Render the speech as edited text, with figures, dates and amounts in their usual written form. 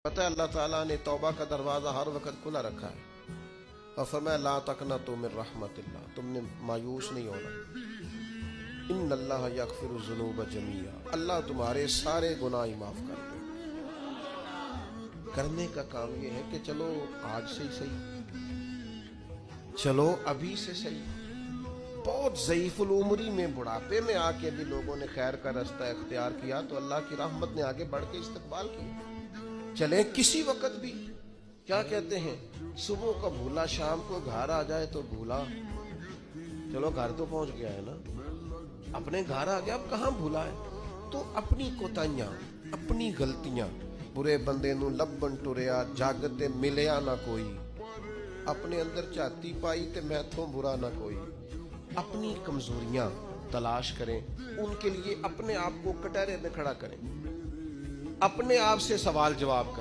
पता है अल्लाह ताला ने तौबा का दरवाज़ा हर वक्त खुला रखा है और फरमाया ला तकनतु मिन रहमतिल्लाह, तुमने मायूस नहीं होना। इन्नल्लाह यगफिरु ज़ुनूब जमीआ, अल्लाह तुम्हारे सारे गुनाह ही माफ़ कर दे। करने का काम ये है कि चलो आज से ही सही, चलो अभी से सही। बहुत ज़ईफ़ुल उम्री में बुढ़ापे में आके भी लोगों ने खैर का रास्ता इख्तियार किया तो अल्लाह की रहमत ने आगे बढ़ के इस्तकबाल किया। चले किसी वक्त भी, क्या कहते हैं, सुबह का भूला शाम को घर आ जाए तो भूला, चलो घर तो पहुंच गया है ना, अपने घर आ गया, अब कहाँ भूला है। तो अपनी कोताहियां, अपनी गलतियां, बुरे बंदे नू लब्बन टुरिया जागते मिलिया ना कोई, अपने अंदर झाती पाई ते मैथों बुरा ना कोई। अपनी कमजोरियां तलाश करें, उनके लिए अपने आप को कटहरे में खड़ा करें, अपने आप से सवाल जवाब करें।